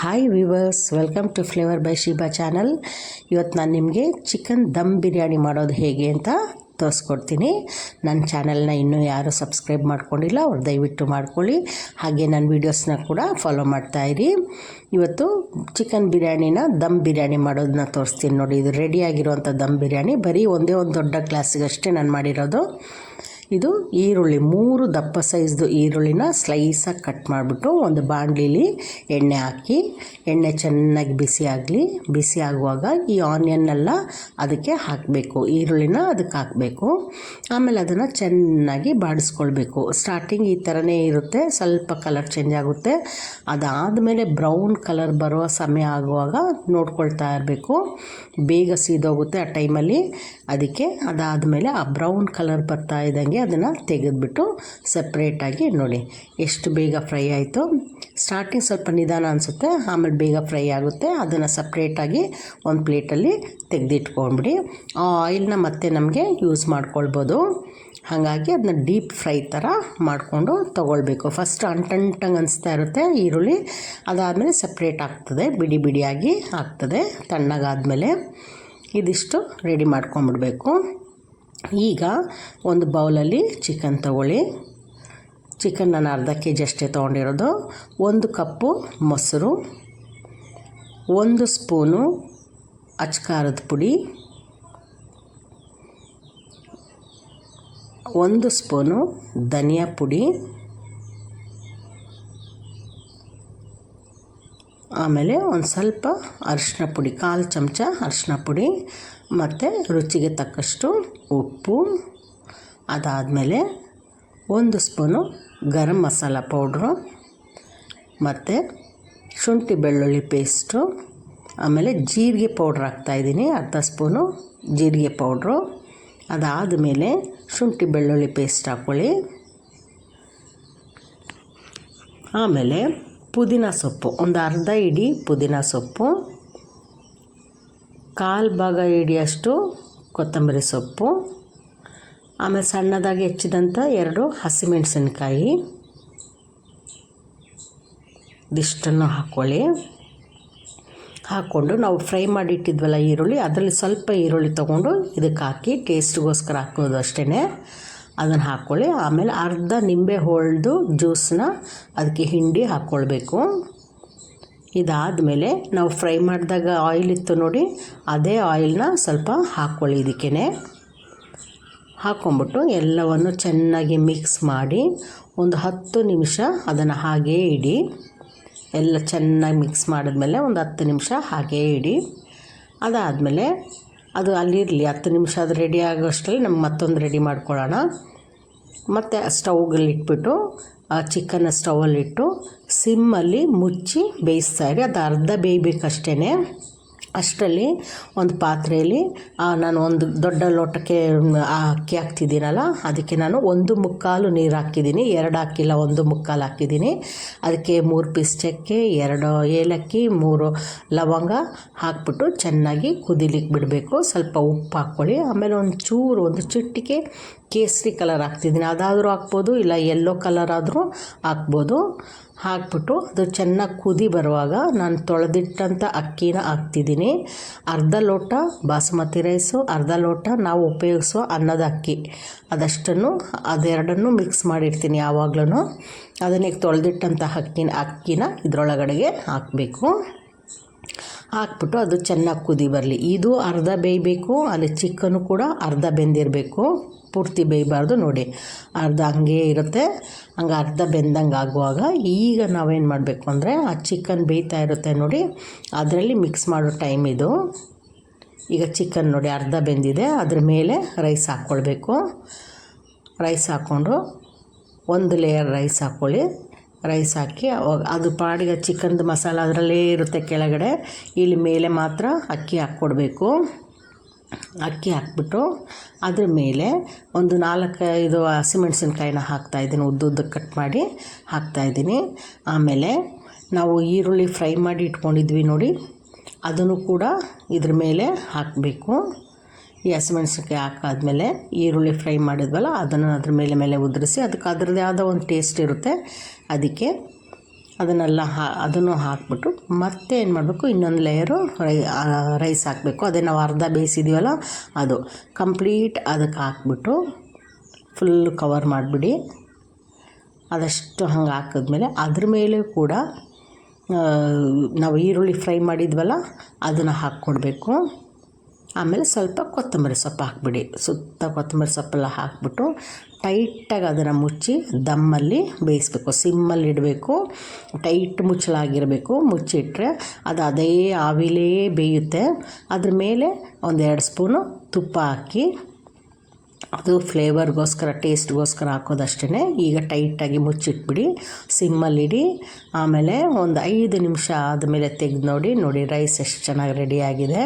Hi viewers, welcome to Flavour by Sheeba channel. ಇವತ್ತು ನಾನು ನಿಮಗೆ ಚಿಕನ್ ದಮ್ ಬಿರಿಯಾನಿ ಮಾಡೋದು ಹೇಗೆ ಅಂತ ತೋರಿಸ್ಕೊಡ್ತೀನಿ. ನನ್ನ ಚಾನಲ್ನ ಇನ್ನೂ ಯಾರು ಸಬ್ಸ್ಕ್ರೈಬ್ ಮಾಡ್ಕೊಂಡಿಲ್ಲ ಅವ್ರು ದಯವಿಟ್ಟು ಮಾಡ್ಕೊಳ್ಳಿ. ಹಾಗೆ ನನ್ನ ವೀಡಿಯೋಸ್ನ ಕೂಡ ಫಾಲೋ ಮಾಡ್ತಾಯಿರಿ. ಇವತ್ತು ಚಿಕನ್ ಬಿರಿಯಾನಿನ ದಮ್ ಬಿರಿಯಾನಿ ಮಾಡೋದನ್ನ ತೋರಿಸ್ತೀನಿ ನೋಡಿ. ಇದು ರೆಡಿಯಾಗಿರುವಂಥ ದಮ್ ಬಿರಿಯಾನಿ ಬರೀ ಒಂದೇ ಒಂದು ದೊಡ್ಡ ಗ್ಲಾಸಿಗಷ್ಟೇ ನಾನು ಮಾಡಿರೋದು. ಇದು ಈರುಳ್ಳಿ 3 ದಪ್ಪ ಸೈಜ್ದು ಈರುಳ್ಳಿನ ಸ್ಲೈಸಾಗಿ ಕಟ್ ಮಾಡಿಬಿಟ್ಟು ಒಂದು ಬಾಣಲಿಲಿ ಎಣ್ಣೆ ಹಾಕಿ, ಎಣ್ಣೆ ಚೆನ್ನಾಗಿ ಬಿಸಿ ಆಗುವಾಗ ಈ ಆನಿಯನ್ನೆಲ್ಲ ಅದಕ್ಕೆ ಹಾಕಬೇಕು, ಈರುಳ್ಳಿನ ಅದಕ್ಕೆ ಹಾಕಬೇಕು. ಆಮೇಲೆ ಅದನ್ನು ಚೆನ್ನಾಗಿ ಬಾಡಿಸ್ಕೊಳ್ಬೇಕು. ಸ್ಟಾರ್ಟಿಂಗ್ ಈ ಥರನೇ ಇರುತ್ತೆ, ಸ್ವಲ್ಪ ಕಲರ್ ಚೇಂಜ್ ಆಗುತ್ತೆ. ಅದಾದಮೇಲೆ ಬ್ರೌನ್ ಕಲರ್ ಬರುವ ಸಮಯ ಆಗುವಾಗ ನೋಡ್ಕೊಳ್ತಾ ಇರಬೇಕು, ಬೇಗ ಸೀದೋಗುತ್ತೆ ಆ ಟೈಮಲ್ಲಿ. ಅದಕ್ಕೆ ಅದಾದಮೇಲೆ ಆ ಬ್ರೌನ್ ಕಲರ್ ಬರ್ತಾ ಇದ್ದಂಗೆ ಅದನ್ನು ತೆಗೆದುಬಿಟ್ಟು ಸಪ್ರೇಟಾಗಿ ನೋಡಿ ಎಷ್ಟು ಬೇಗ ಫ್ರೈ ಆಯಿತು. ಸ್ಟಾರ್ಟಿಂಗ್ ಸ್ವಲ್ಪ ನಿಧಾನ ಅನಿಸುತ್ತೆ, ಆಮೇಲೆ ಬೇಗ ಫ್ರೈ ಆಗುತ್ತೆ. ಅದನ್ನು ಸಪ್ರೇಟಾಗಿ ಒಂದು ಪ್ಲೇಟಲ್ಲಿ ತೆಗೆದಿಟ್ಕೊಂಡ್ಬಿಡಿ. ಆ ಆಯಿಲ್ನ ಮತ್ತೆ ನಮಗೆ ಯೂಸ್ ಮಾಡ್ಕೊಳ್ಬೋದು. ಹಾಗಾಗಿ ಅದನ್ನ ಡೀಪ್ ಫ್ರೈ ಥರ ಮಾಡಿಕೊಂಡು ತೊಗೊಳ್ಬೇಕು. ಫಸ್ಟ್ ಅಂಟಂಟಂಗೆ ಅನಿಸ್ತಾ ಇರುತ್ತೆ ಈರುಳ್ಳಿ, ಅದಾದಮೇಲೆ ಸಪ್ರೇಟ್ ಆಗ್ತದೆ, ಬಿಡಿ ಬಿಡಿಯಾಗಿ ಆಗ್ತದೆ. ತಣ್ಣಗಾದಮೇಲೆ ಇದಿಷ್ಟು ರೆಡಿ ಮಾಡ್ಕೊಂಬಿಡಬೇಕು. ಈಗ ಒಂದು ಬೌಲಲ್ಲಿ ಚಿಕನ್ ತೊಗೊಳ್ಳಿ. ಚಿಕನ್ ನಾನು ಅರ್ಧ kg ಅಷ್ಟೇ ತೊಗೊಂಡಿರೋದು. 1 ಕಪ್ಪು ಮೊಸರು, 1 ಸ್ಪೂನು ಅಚ್ಕಾರದ ಪುಡಿ, 1 ಸ್ಪೂನು ಧನಿಯಾ ಪುಡಿ, ಆಮೇಲೆ ಒಂದು ಸ್ವಲ್ಪ ಅರಿಶಿನ ಪುಡಿ, 1/4 ಚಮಚ ಅರಿಶಿನ ಪುಡಿ, ಮತ್ತು ರುಚಿಗೆ ತಕ್ಕಷ್ಟು ಉಪ್ಪು. ಅದಾದಮೇಲೆ 1 ಸ್ಪೂನು ಗರಂ ಮಸಾಲ ಪೌಡ್ರು, ಮತ್ತು ಶುಂಠಿ ಬೆಳ್ಳುಳ್ಳಿ ಪೇಸ್ಟು, ಆಮೇಲೆ ಜೀರಿಗೆ ಪೌಡ್ರ್ ಹಾಕ್ತಾಯಿದ್ದೀನಿ, ಅರ್ಧ ಸ್ಪೂನು ಜೀರಿಗೆ ಪೌಡ್ರು. ಅದಾದಮೇಲೆ ಶುಂಠಿ ಬೆಳ್ಳುಳ್ಳಿ ಪೇಸ್ಟ್ ಹಾಕ್ಕೊಳ್ಳಿ. ಆಮೇಲೆ ಪುದೀನ ಸೊಪ್ಪು, ಒಂದು ಅರ್ಧ ಇಡಿ ಪುದೀನ ಸೊಪ್ಪು, 1/4 ಭಾಗ ಇಡಿಯಷ್ಟು ಕೊತ್ತಂಬರಿ ಸೊಪ್ಪು, ಆಮೇಲೆ ಸಣ್ಣದಾಗಿ ಹೆಚ್ಚಿದಂಥ 2 ಹಸಿಮೆಣಸಿನ್ಕಾಯಿ. ಇದಿಷ್ಟನ್ನು ಹಾಕ್ಕೊಳ್ಳಿ. ಹಾಕ್ಕೊಂಡು ನಾವು ಫ್ರೈ ಮಾಡಿಟ್ಟಿದ್ವಲ್ಲ ಈರುಳ್ಳಿ, ಅದರಲ್ಲಿ ಸ್ವಲ್ಪ ಈರುಳ್ಳಿ ತೊಗೊಂಡು ಇದಕ್ಕೆ ಹಾಕಿ ಟೇಸ್ಟ್ಗೋಸ್ಕರ ಹಾಕೋದು ಅಷ್ಟೇ. ಅದನ್ನು ಹಾಕ್ಕೊಳ್ಳಿ. ಆಮೇಲೆ ಅರ್ಧ ನಿಂಬೆ ಹೋಳ್ದು ಜ್ಯೂಸನ್ನ ಅದಕ್ಕೆ ಹಿಂಡಿ ಹಾಕ್ಕೊಳ್ಬೇಕು. ಇದಾದಮೇಲೆ ನಾವು ಫ್ರೈ ಮಾಡಿದಾಗ ಆಯಿಲ್ ಇತ್ತು ನೋಡಿ, ಅದೇ ಆಯಿಲ್ನ ಸ್ವಲ್ಪ ಹಾಕ್ಕೊಳ್ಳಿ. ಇದಕ್ಕೇ ಹಾಕ್ಕೊಂಬಿಟ್ಟು ಎಲ್ಲವನ್ನು ಚೆನ್ನಾಗಿ ಮಿಕ್ಸ್ ಮಾಡಿ ಒಂದು 10 ನಿಮಿಷ ಅದನ್ನು ಹಾಗೇ ಇಡಿ. ಎಲ್ಲ ಚೆನ್ನಾಗಿ ಮಿಕ್ಸ್ ಮಾಡಿದ್ಮೇಲೆ ಒಂದು 10 ನಿಮಿಷ ಹಾಗೇ ಇಡಿ. ಅದಾದಮೇಲೆ ಅದು ಅಲ್ಲಿರಲಿ, 10 ನಿಮಿಷ ಅದು ರೆಡಿ ಆಗೋಷ್ಟರಲ್ಲಿ ನಮ್ಗೆ ಮತ್ತೊಂದು ರೆಡಿ ಮಾಡ್ಕೊಳ್ಳೋಣ. ಮತ್ತು ಸ್ಟವ್ಗಲ್ಲಿ ಇಟ್ಬಿಟ್ಟು ಚಿಕನ್ನ ಸ್ಟವಲ್ಲಿಟ್ಟು ಸಿಮ್ಮಲ್ಲಿ ಮುಚ್ಚಿ ಬೇಯಿಸ್ತಾಯಿರಿ. ಅದು ಅರ್ಧ ಬೇಯಬೇಕಷ್ಟೇ. ಅಷ್ಟರಲ್ಲಿ ಒಂದು ಪಾತ್ರೆಯಲ್ಲಿ ನಾನು ಒಂದು ದೊಡ್ಡ ಲೋಟಕ್ಕೆ ಅಕ್ಕಿ ಹಾಕ್ತಿದ್ದೀನಲ್ಲ, ಅದಕ್ಕೆ ನಾನು 1/4 ನೀರು ಹಾಕಿದ್ದೀನಿ, 2 ಹಾಕಿಲ್ಲ, 1/4 ಹಾಕಿದ್ದೀನಿ. ಅದಕ್ಕೆ 3 ಪೀಸ್ ಚಕ್ಕೆ, 2 ಏಲಕ್ಕಿ, 3 ಲವಂಗ ಹಾಕ್ಬಿಟ್ಟು ಚೆನ್ನಾಗಿ ಕುದಿಲಿಕ್ಕೆ ಬಿಡಬೇಕು. ಸ್ವಲ್ಪ ಉಪ್ಪು ಹಾಕ್ಕೊಳ್ಳಿ. ಆಮೇಲೆ ಒಂದು ಚಿಟಿಕೆ ಕೇಸರಿ ಕಲರ್ ಹಾಕ್ತಿದ್ದೀನಿ, ಅದಾದರೂ ಹಾಕ್ಬೋದು, ಇಲ್ಲ ಯೆಲ್ಲೋ ಕಲರ್ ಆದರೂ ಹಾಕ್ಬೋದು. ಹಾಕ್ಬಿಟ್ಟು ಅದು ಚೆನ್ನಾಗಿ ಕುದಿ ಬರುವಾಗ ನಾನು ತೊಳೆದಿಟ್ಟಂಥ ಅಕ್ಕಿನ ಹಾಕ್ತಿದ್ದೀನಿ. ಅರ್ಧ ಲೋಟ ಬಾಸುಮತಿ ರೈಸು, ಅರ್ಧ ಲೋಟ ನಾವು ಉಪಯೋಗಿಸೋ ಅನ್ನದ ಅಕ್ಕಿ, ಅದೆರಡನ್ನು ಮಿಕ್ಸ್ ಮಾಡಿರ್ತೀನಿ ಯಾವಾಗಲೂ. ಅದನ್ನೇ ತೊಳೆದಿಟ್ಟಂಥ ಅಕ್ಕಿನ ಇದರೊಳಗಡೆಗೆ ಹಾಕಬೇಕು. ಹಾಕ್ಬಿಟ್ಟು ಅದು ಚೆನ್ನಾಗಿ ಕುದಿ ಬರಲಿ. ಇದು ಅರ್ಧ ಬೇಯಬೇಕು, ಅಲ್ಲಿ ಚಿಕನ್ನು ಕೂಡ ಅರ್ಧ ಬೆಂದಿರಬೇಕು, ಪೂರ್ತಿ ಬೇಯಬಾರ್ದು ನೋಡಿ. ಅರ್ಧ ಹಂಗೆ ಇರುತ್ತೆ. ಹಂಗೆ ಅರ್ಧ ಬೆಂದಂಗೆ ಆಗುವಾಗ ಈಗ ನಾವೇನು ಮಾಡಬೇಕು ಅಂದರೆ, ಆ ಚಿಕನ್ ಬೇಯ್ತಾ ಇರುತ್ತೆ ನೋಡಿ, ಅದರಲ್ಲಿ ಮಿಕ್ಸ್ ಮಾಡೋ ಟೈಮ್ ಇದು. ಈಗ ಚಿಕನ್ ನೋಡಿ ಅರ್ಧ ಬೆಂದಿದೆ, ಅದ್ರ ಮೇಲೆ ರೈಸ್ ಹಾಕ್ಕೊಳ್ಬೇಕು. ರೈಸ್ ಹಾಕ್ಕೊಂಡು ಒಂದು ಲೇಯರ್ ರೈಸ್ ಹಾಕ್ಕೊಳ್ಳಿ. ರೈಸ್ ಹಾಕಿ ಅದು ಪಾಡಿಗೆ ಚಿಕನ್ದು ಮಸಾಲ ಅದರಲ್ಲೇ ಇರುತ್ತೆ ಕೆಳಗಡೆ, ಇಲ್ಲಿ ಮೇಲೆ ಮಾತ್ರ ಅಕ್ಕಿ ಹಾಕ್ಕೊಡ್ಬೇಕು. ಅಕ್ಕಿ ಹಾಕ್ಬಿಟ್ಟು ಅದ್ರ ಮೇಲೆ ಒಂದು 4-5 ಹಸಿಮೆಣಸಿನ್ಕಾಯಿನ ಹಾಕ್ತಾಯಿದ್ದೀನಿ, ಉದ್ದುದ್ದಕ್ಕೆ ಕಟ್ ಮಾಡಿ ಹಾಕ್ತಾಯಿದ್ದೀನಿ. ಆಮೇಲೆ ನಾವು ಈರುಳ್ಳಿ ಫ್ರೈ ಮಾಡಿ ಇಟ್ಕೊಂಡಿದ್ವಿ ನೋಡಿ, ಅದನ್ನು ಕೂಡ ಇದ್ರ ಮೇಲೆ ಹಾಕಬೇಕು. ಈ ಹಸಿಮೆಣಸಿನ್ಕಾಯಿ ಹಾಕಾದ್ಮೇಲೆ ಈರುಳ್ಳಿ ಫ್ರೈ ಮಾಡಿದ್ವಲ್ಲ ಅದನ್ನು ಅದ್ರ ಮೇಲೆ ಉದುರಿಸಿ, ಅದಕ್ಕೆ ಅದರದ್ದೇ ಆದ ಒಂದು ಟೇಸ್ಟ್ ಇರುತ್ತೆ. ಅದಕ್ಕೆ ಅದನ್ನೆಲ್ಲ ಅದನ್ನು ಹಾಕ್ಬಿಟ್ಟು ಮತ್ತೆ ಏನು ಮಾಡಬೇಕು, ಇನ್ನೊಂದು ಲೇಯರು ರೈಸ್ ಹಾಕಬೇಕು. ಅದೇ ನಾವು ಅರ್ಧ ಬೇಯಿಸಿದ್ದೀವಲ್ಲ ಅದು ಕಂಪ್ಲೀಟ್ ಅದಕ್ಕೆ ಹಾಕ್ಬಿಟ್ಟು ಫುಲ್ಲು ಕವರ್ ಮಾಡಿಬಿಡಿ. ಅದಷ್ಟು ಹಂಗೆ ಹಾಕಿದ್ಮೇಲೆ ಅದ್ರ ಮೇಲೆ ಕೂಡ ನಾವು ಈರುಳ್ಳಿ ಫ್ರೈ ಮಾಡಿದ್ವಲ್ಲ ಅದನ್ನು ಹಾಕ್ಕೊಡ್ಬೇಕು. ಆಮೇಲೆ ಸ್ವಲ್ಪ ಕೊತ್ತಂಬರಿ ಸೊಪ್ಪು ಹಾಕ್ಬಿಡಿ. ಸುತ್ತ ಕೊತ್ತಂಬರಿ ಸೊಪ್ಪೆಲ್ಲ ಹಾಕ್ಬಿಟ್ಟು ಟೈಟಾಗಿ ಅದನ್ನು ಮುಚ್ಚಿ ದಮ್ಮಲ್ಲಿ ಬೇಯಿಸ್ಬೇಕು. ಸಿಮ್ಮಲ್ಲಿ ಇಡಬೇಕು, ಟೈಟ್ ಮುಚ್ಚಲಾಗಿರಬೇಕು. ಮುಚ್ಚಿಟ್ರೆ ಅದು ಅದೇ ಆವಿಲೇ ಬೇಯುತ್ತೆ. ಅದ್ರ ಮೇಲೆ 1-2 ಸ್ಪೂನು ತುಪ್ಪ ಹಾಕಿ, ಅದು ಫ್ಲೇವರ್ಗೋಸ್ಕರ ಟೇಸ್ಟ್ಗೋಸ್ಕರ ಹಾಕೋದಷ್ಟೇ. ಈಗ ಟೈಟಾಗಿ ಮುಚ್ಚಿಟ್ಬಿಡಿ, ಸಿಮ್ಮಲ್ಲಿಡಿ. ಆಮೇಲೆ ಒಂದು 5 ನಿಮಿಷ ಆದಮೇಲೆ ತೆಗೆದು ನೋಡಿ ರೈಸ್ ಎಷ್ಟು ಚೆನ್ನಾಗಿ ರೆಡಿಯಾಗಿದೆ.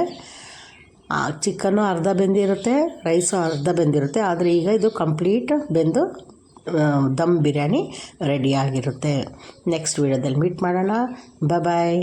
ಚಿಕನ್ನು ಅರ್ಧ ಬೆಂದಿರುತ್ತೆ, ರೈಸು ಅರ್ಧ ಬೆಂದಿರುತ್ತೆ. ಆದರೆ ಈಗ ಇದು ಕಂಪ್ಲೀಟ್ ಬೆಂದು ದಮ್ ಬಿರಿಯಾನಿ ರೆಡಿಯಾಗಿರುತ್ತೆ. ನೆಕ್ಸ್ಟ್ ವೀಡಿಯೋದಲ್ಲಿ ಮೀಟ್ ಮಾಡೋಣ. ಬಾಯ್.